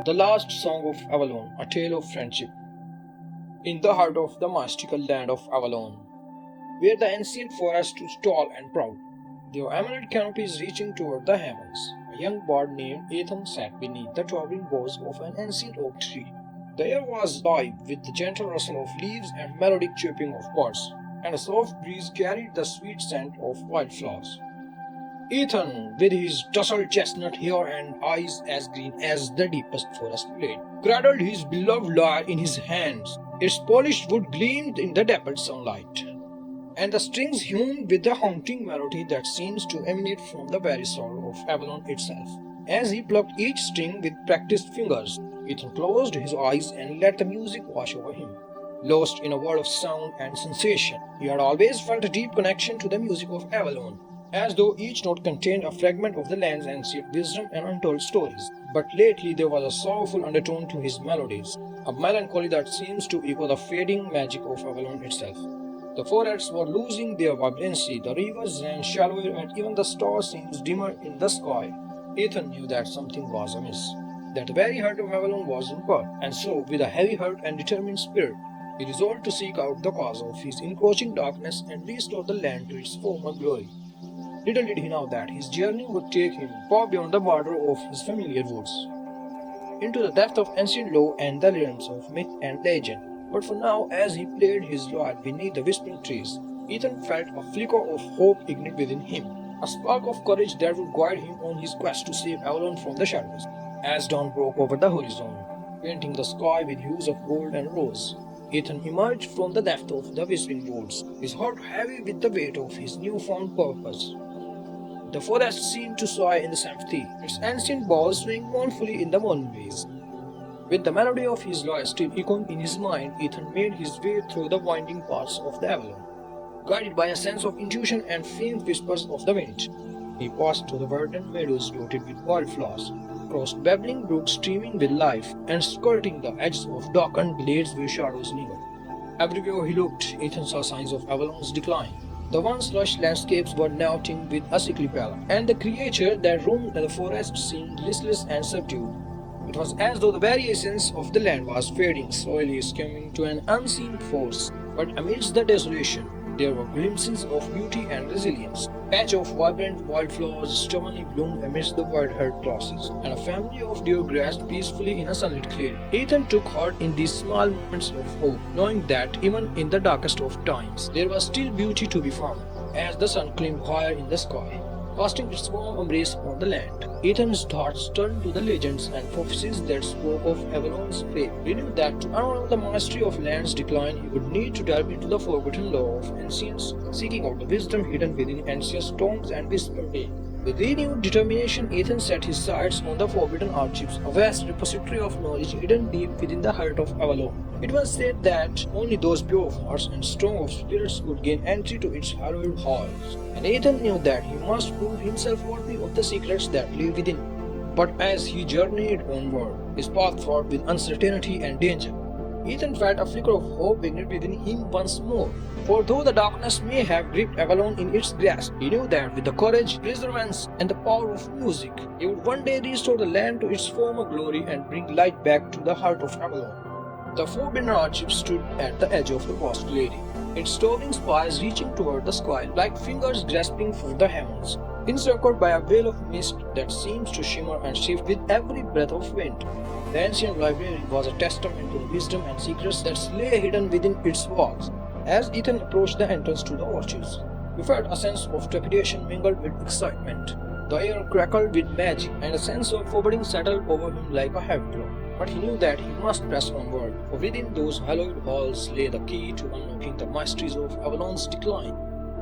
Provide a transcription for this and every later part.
The Last Song of Avalon, a tale of friendship. In the heart of the mystical land of Avalon, where the ancient forest stood tall and proud, their emerald canopies reaching toward the heavens, a young bard named Ethan sat beneath the towering boughs of an ancient oak tree. The air was alive with the gentle rustle of leaves and melodic chirping of birds, and a soft breeze carried the sweet scent of wildflowers. Ethan, with his tousled chestnut hair and eyes as green as the deepest forest glade, cradled his beloved lyre in his hands. Its polished wood gleamed in the dappled sunlight, and the strings hummed with the haunting melody that seems to emanate from the very soul of Avalon itself. As he plucked each string with practiced fingers, Ethan closed his eyes and let the music wash over him. Lost in a world of sound and sensation, he had always felt a deep connection to the music of Avalon, as though each note contained a fragment of the land's ancient wisdom and untold stories. But lately there was a sorrowful undertone to his melodies, a melancholy that seems to echo the fading magic of Avalon itself. The forests were losing their vibrancy, the rivers ran shallower, and even the stars seemed dimmer in the sky. Ethan knew that something was amiss, that the very heart of Avalon was in peril, and so, with a heavy heart and determined spirit, he resolved to seek out the cause of his encroaching darkness and restore the land to its former glory. Little did he know that his journey would take him far beyond the border of his familiar woods, into the depth of ancient lore and the realms of myth and legend. But for now, as he played his lyre beneath the whispering trees, Ethan felt a flicker of hope ignite within him, a spark of courage that would guide him on his quest to save Avalon from the shadows. As dawn broke over the horizon, painting the sky with hues of gold and rose, Ethan emerged from the depth of the whispering woods, his heart heavy with the weight of his newfound purpose. The forest seemed to sigh in the sympathy, its ancient boughs swaying mournfully in the morning breeze. With the melody of his lyre still echoing in his mind, Ethan made his way through the winding paths of the Avalon, guided by a sense of intuition and faint whispers of the wind. He passed through the verdant meadows dotted with wildflowers, crossed babbling brooks streaming with life, and skirting the edges of darkened glades where shadows lingered. Everywhere he looked, Ethan saw signs of Avalon's decline. The once lush landscapes were now tinged with a sickly pallor, and the creature that roamed the forest seemed listless and subdued. It was as though the very essence of the land was fading, slowly succumbing to an unseen force. But amidst the desolation, there were glimpses of beauty and resilience. A patch of vibrant wildflowers stubbornly bloomed amidst the wide-haired grasses, and a family of deer grazed peacefully in a sunlit clearing. Ethan took heart in these small moments of hope, knowing that even in the darkest of times, there was still beauty to be found. As the sun climbed higher in the sky, casting its warm embrace on the land, Ethan's thoughts turned to the legends and prophecies that spoke of Avalon's fate. He knew that to unravel the mystery of land's decline, he would need to delve into the forgotten lore of ancients, seeking out the wisdom hidden within ancient stones and whispered tales. With renewed determination, Ethan set his sights on the Forbidden Archives, a vast repository of knowledge hidden deep within the heart of Avalon. It was said that only those pure of hearts and strong of spirits could gain entry to its hallowed halls, and Ethan knew that he must prove himself worthy of the secrets that lay within. But as he journeyed onward, his path fraught with uncertainty and danger, Ethan felt a flicker of hope ignite within him once more. For though the darkness may have gripped Avalon in its grasp, he knew that with the courage, perseverance, and the power of music, he would one day restore the land to its former glory and bring light back to the heart of Avalon. The Forbidden Archive stood at the edge of the vast glade, its towering spires reaching toward the sky like fingers grasping for the heavens, encircled by a veil of mist that seems to shimmer and shift with every breath of wind. The ancient library was a testament to the wisdom and secrets that lay hidden within its walls. As Ethan approached the entrance to the archives, he felt a sense of trepidation mingled with excitement. The air crackled with magic, and a sense of foreboding settled over him like a heavy cloud. But he knew that he must press onward, for within those hallowed halls lay the key to unlocking the mysteries of Avalon's decline.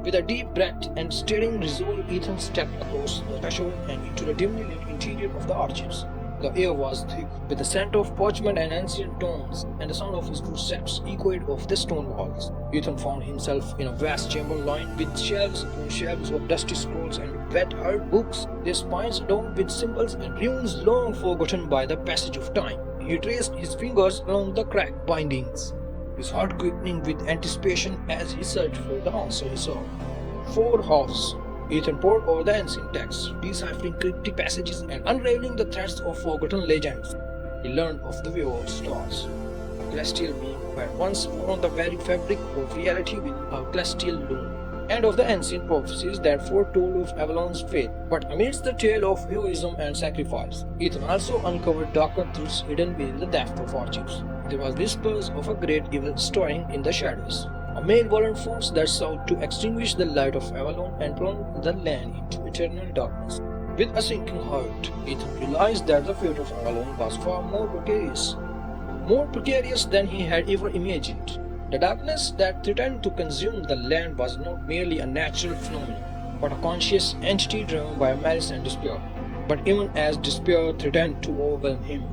With a deep breath and steadying resolve, Ethan stepped across the threshold and into the dimly lit interior of the archives. The air was thick with the scent of parchment and ancient tomes, and the sound of his footsteps echoed off the stone walls. Ethan found himself in a vast chamber lined with shelves upon shelves of dusty scrolls and wet-haired books, their spines adorned with symbols and runes long forgotten by the passage of time. He traced his fingers along the cracked bindings, his heart quickening with anticipation as he searched for the answer he sought. 4 halves. Ethan pored over the ancient texts, deciphering cryptic passages and unraveling the threads of forgotten legends. He learned of the way of stars, a celestial being who had once formed the very fabric of reality within a celestial loom, and of the ancient prophecies that foretold of Avalon's fate. But amidst the tale of heroism and sacrifice, Ethan also uncovered darker truths hidden within the depth of archives. There was whispers of a great evil stirring in the shadows, a malevolent force that sought to extinguish the light of Avalon and plunge the land into eternal darkness. With a sinking heart, Ethan realized that the fate of Avalon was far more precarious than he had ever imagined. The darkness that threatened to consume the land was not merely a natural phenomenon, but a conscious entity driven by malice and despair. But even as despair threatened to overwhelm him,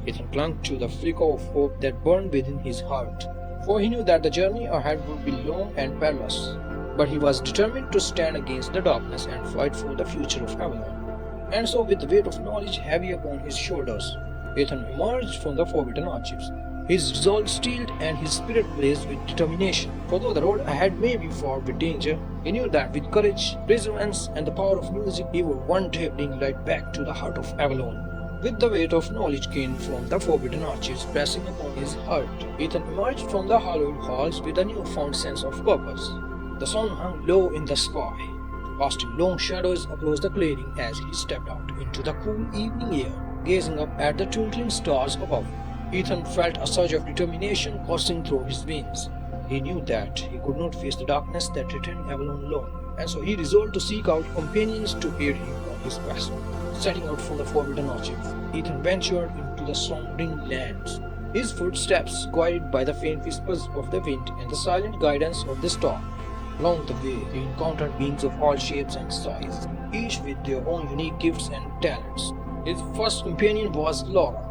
Ethan clung to the flicker of hope that burned within his heart, for he knew that the journey ahead would be long and perilous. But he was determined to stand against the darkness and fight for the future of Avalon. And so, with the weight of knowledge heavy upon his shoulders, Ethan emerged from the forbidden archives, his resolve steeled and his spirit blazed with determination. For though the road ahead may be fraught with danger, he knew that with courage, perseverance, and the power of music, he would one day bring light back to the heart of Avalon. With the weight of knowledge gained from the forbidden archives pressing upon his heart, Ethan emerged from the hallowed halls with a newfound sense of purpose. The sun hung low in the sky, casting long shadows across the clearing as he stepped out into the cool evening air, gazing up at the twinkling stars above. Ethan felt a surge of determination coursing through his veins. He knew that he could not face the darkness that threatened Avalon alone, and so he resolved to seek out companions to aid him on his quest. Setting out from the forbidden archives, Ethan ventured into the slumbering lands, his footsteps guided by the faint whispers of the wind and the silent guidance of the storm. Along the way, he encountered beings of all shapes and sizes, each with their own unique gifts and talents. His first companion was Laura,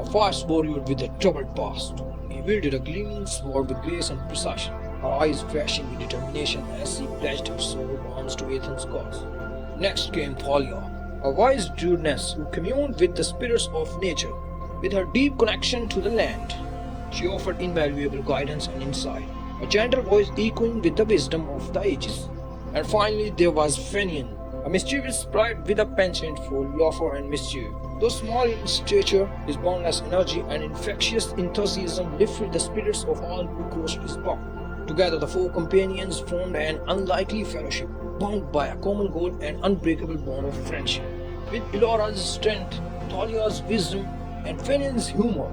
a fast warrior with a troubled past. He wielded a gleaming sword with grace and precision, her eyes flashing with determination as she pledged her soul arms to Ethan's cause. Next came Thalia, a wise druidess who communed with the spirits of nature. With her deep connection to the land, she offered invaluable guidance and insight, a gentle voice echoing with the wisdom of the ages. And finally there was Fenian, a mischievous sprite with a penchant for laughter and mischief. Though small in stature, his boundless energy and infectious enthusiasm lifted the spirits of all who crossed his path. Together the four companions formed an unlikely fellowship, bound by a common goal and unbreakable bond of friendship. With Elora's strength, Thalia's wisdom, and Fenian's humor,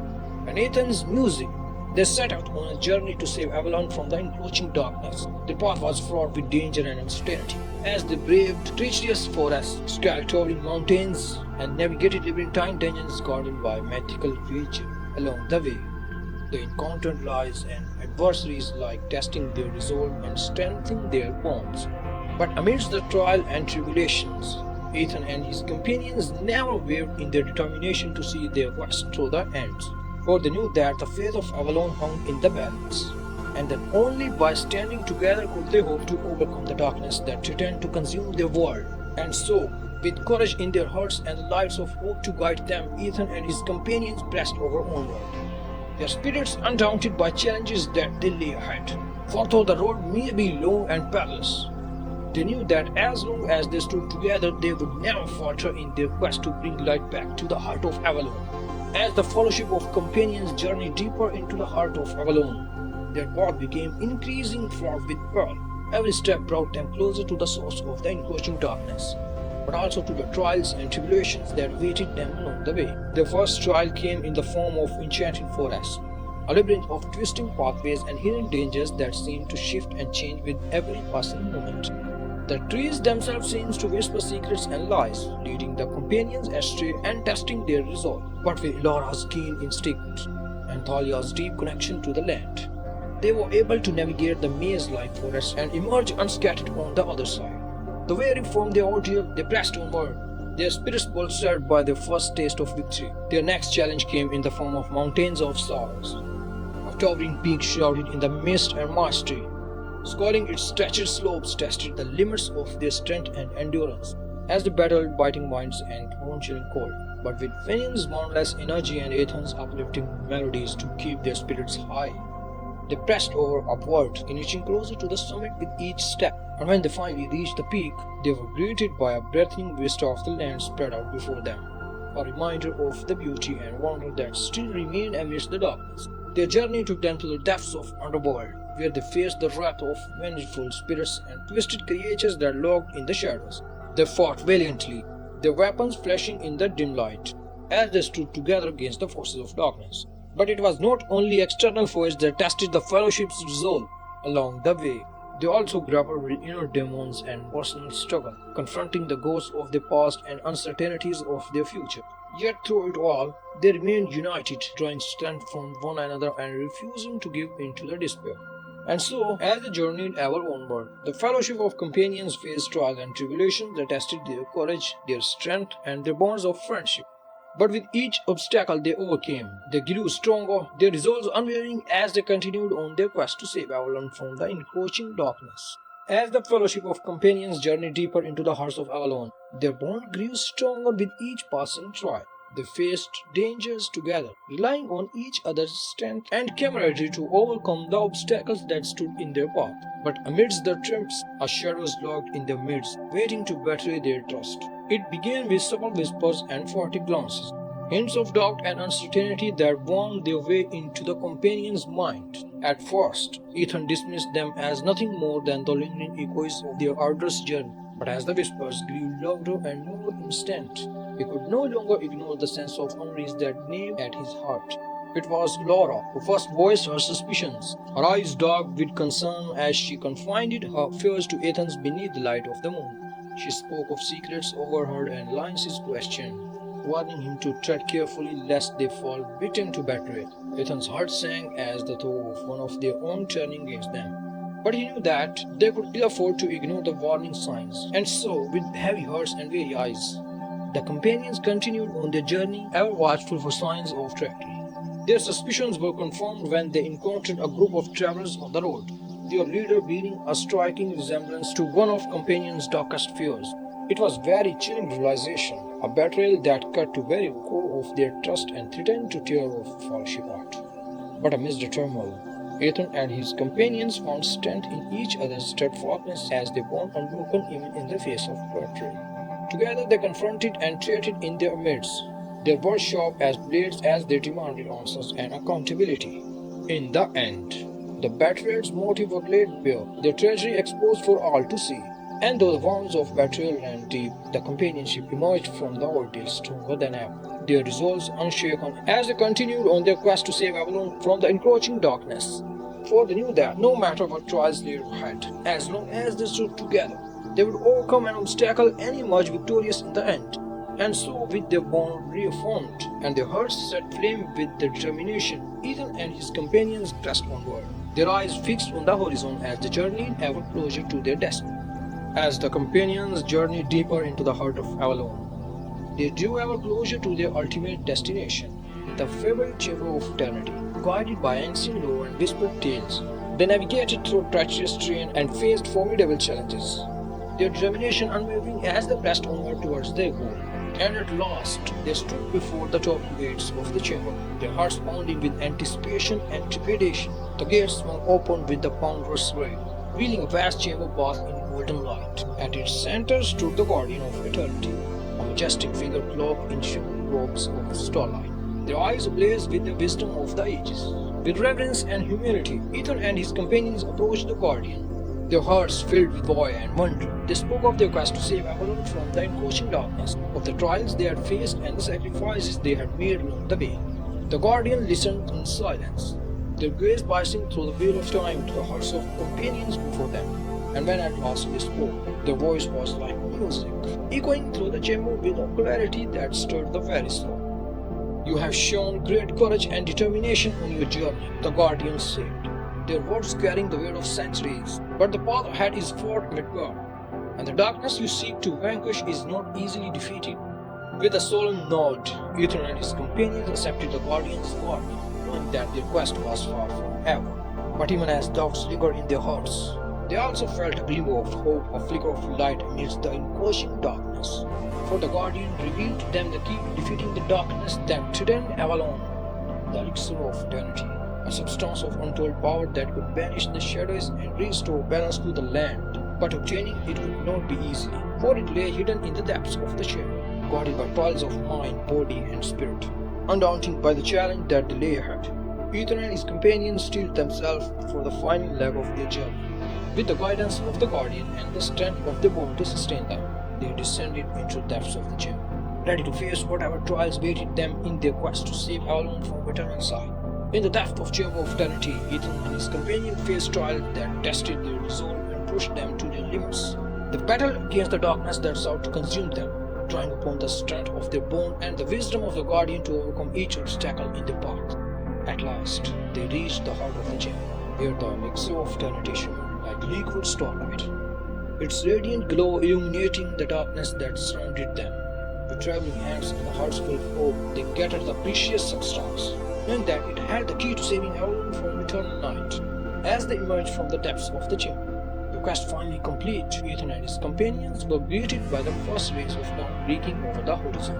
and Ethan's music, they set out on a journey to save Avalon from the encroaching darkness. Their path was fraught with danger and uncertainty, as they braved treacherous forests, scaled towering mountains, and navigated labyrinthine dungeons guarded by mythical creatures. Along the way, they encountered lies and adversaries like testing their resolve and strengthening their bonds. But amidst the trial and tribulations, Ethan and his companions never wavered in their determination to see their quest through the ends. For they knew that the fate of Avalon hung in the balance, and that only by standing together could they hope to overcome the darkness that threatened to consume their world. And so, with courage in their hearts and the lights of hope to guide them, Ethan and his companions pressed over onward, their spirits undaunted by challenges that they lay ahead. For though the road may be long and perilous, they knew that as long as they stood together, they would never falter in their quest to bring light back to the heart of Avalon. As the fellowship of companions journeyed deeper into the heart of Avalon, their path became increasingly fraught with peril. Every step brought them closer to the source of the encroaching darkness, but also to the trials and tribulations that awaited them along the way. Their first trial came in the form of enchanted forests, a labyrinth of twisting pathways and hidden dangers that seemed to shift and change with every passing moment. The trees themselves seemed to whisper secrets and lies, leading the companions astray and testing their resolve. But with Laura's keen instinct and Thalia's deep connection to the land, they were able to navigate the maze-like forests and emerge unscathed on the other side. The weary from their ordeal, they pressed onward, their spirits bolstered by their first taste of victory. Their next challenge came in the form of mountains of sorrows, a towering peak shrouded in the mist and mastery. Scaling its treacherous slopes tested the limits of their strength and endurance as they battled biting winds and bone-chilling cold. But with Fenian's boundless energy and Ethan's uplifting melodies to keep their spirits high, they pressed upward, inching closer to the summit with each step. And when they finally reached the peak, they were greeted by a breathtaking vista of the land spread out before them. a reminder of the beauty and wonder that still remained amidst the darkness. Their journey took them to the depths of underworld, where they faced the wrath of vengeful spirits and twisted creatures that lurked in the shadows. They fought valiantly, their weapons flashing in the dim light, as they stood together against the forces of darkness. But it was not only external foes that tested the Fellowship's resolve. Along the way, they also grappled with inner demons and personal struggle, confronting the ghosts of their past and uncertainties of their future. Yet through it all, they remained united, drawing strength from one another and refusing to give in to the despair. And so, as they journeyed ever onward, the Fellowship of Companions faced trials and tribulations that tested their courage, their strength, and their bonds of friendship. But with each obstacle they overcame, they grew stronger, their resolves unwavering as they continued on their quest to save Avalon from the encroaching darkness. As the Fellowship of Companions journeyed deeper into the hearts of Avalon, their bond grew stronger with each passing trial. They faced dangers together, relying on each other's strength and camaraderie to overcome the obstacles that stood in their path. But amidst the triumphs, a shadow lurked in their midst, waiting to betray their trust. It began with subtle whispers and furtive glances, hints of doubt and uncertainty that wound their way into the companion's mind. At first, Ethan dismissed them as nothing more than the lingering echoes of their arduous journey. But as the whispers grew louder and more instant, he could no longer ignore the sense of unease that gnawed at his heart. It was Laura who first voiced her suspicions, her eyes dark with concern as she confided her fears to Ethan beneath the light of the moon. She spoke of secrets overheard and lines questioned, warning him to tread carefully lest they fall victim to betrayal. Ethan's heart sank as the thought of one of their own turning against them. But he knew that they could ill afford to ignore the warning signs, and so, with heavy hearts and weary eyes, the companions continued on their journey, ever watchful for signs of treachery. Their suspicions were confirmed when they encountered a group of travelers on the road, their leader bearing a striking resemblance to one of companions' darkest fears. It was very chilling realization, a betrayal that cut to very core of their trust and threatened to tear off Fellowship apart. But amidst the turmoil, Ethan and his companions found strength in each other's steadfastness as they bond unbroken even in the face of betrayal. Together they confronted and treated in their midst, their words sharp as blades as they demanded answers and accountability. In the end, the betrayer's motive was laid bare, their treachery exposed for all to see. And though the wounds of betrayal ran deep, the companionship emerged from the ordeal stronger than ever, their resolves unshaken as they continued on their quest to save Avalon from the encroaching darkness. For they knew that no matter what trials lay ahead, as long as they stood together, they would overcome an obstacle and emerge victorious in the end. And so, with their bond reaffirmed and their hearts set flame with determination, Ethan and his companions pressed onward, their eyes fixed on the horizon as they journeyed ever closer to their destiny. As the companions journeyed deeper into the heart of Avalon, they drew ever closer to their ultimate destination, the fabled Chamber of Eternity. Guided by ancient lore and whispered tales, they navigated through treacherous terrain and faced formidable challenges, their determination unwavering as they pressed onward towards their goal. And at last, they stood before the top gates of the chamber, their hearts pounding with anticipation and trepidation. The gates swung open with the ponderous rail, revealing a vast chamber bathed in golden light. At its center stood the guardian of eternity, a majestic figure clothed in shimmering robes of starlight, their eyes ablaze with the wisdom of the ages. With reverence and humility, Ethan and his companions approached the guardian, their hearts filled with joy and wonder. They spoke of their quest to save Avalon from the encroaching darkness, of the trials they had faced and the sacrifices they had made along the way. The guardian listened in silence, their gaze piercing through the veil of time to the hearts of companions before them. And when at last they spoke, their voice was like music, echoing through the chamber with a clarity that stirred the very soul. "You have shown great courage and determination on your journey," the guardian said, their words carrying the weight of centuries. "But the path ahead is fraught with God, and the darkness you seek to vanquish is not easily defeated." With a solemn nod, Ethan and his companions accepted the guardian's warning, knowing that their quest was far from over. But even as doubts lingered in their hearts, they also felt a glimmer of hope, a flicker of light amidst the encroaching darkness. For the guardian revealed to them the key to defeating the darkness that threatened Avalon, the elixir of eternity, a substance of untold power that could banish the shadows and restore balance to the land. But obtaining it would not be easy, for it lay hidden in the depths of the shadow. guarded by trials of mind, body, and spirit. Undaunted by the challenge that they lay ahead, Ethan and his companions steeled themselves for the final leg of their journey. With the guidance of the Guardian and the strength of the bone to sustain them, they descended into the depths of the gem, ready to face whatever trials waited them in their quest to save Avalon from eternal sigh. In the depth of Chamber of Eternity, Ethan and his companion faced trials that tested their resolve and pushed them to their limits. They battled against the darkness that sought to consume them, drawing upon the strength of their bone and the wisdom of the Guardian to overcome each obstacle in their path. At last, they reached the heart of the gem, where the elixir of eternity shone like liquid starlight, its radiant glow illuminating the darkness that surrounded them. With trembling hands and hearts full of hope, they gathered the precious substance, knowing that it held the key to saving Avalon from eternal night. As they emerged from the depths of the gem, the quest finally complete, Ethan and his companions were greeted by the first rays of dawn breaking over the horizon.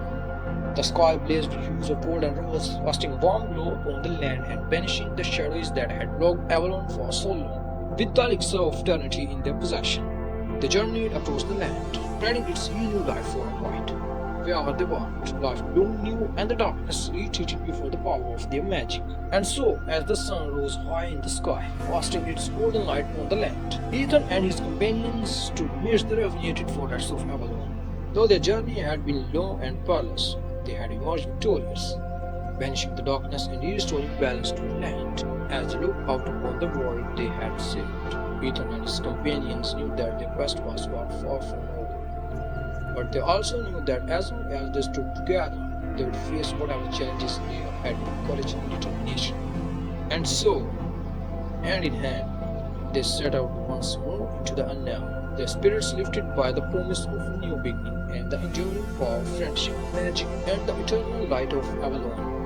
The sky blazed with hues of gold and rose, casting a warm glow upon the land and banishing the shadows that had blocked Avalon for so long. With the elixir of eternity in their possession, they journeyed across the land, spreading its healing light far and wide. Wherever they walked, life bloomed new and the darkness retreated before the power of their magic. And so, as the sun rose high in the sky, casting its golden light on the land, Ethan and his companions stood amidst the revenued forests of Avalon. Though their journey had been long and perilous, they had emerged victorious, banishing the darkness and restoring balance to the land. As they looked out upon the world they had saved, Ethan and his companions knew that their quest was far from over. But they also knew that as long as they stood together, they would face whatever challenges they had with courage and determination. And so, hand in hand, they set out once more into the unknown, their spirits lifted by the promise of a new beginning and the enduring power of friendship, magic, and the eternal light of Avalon.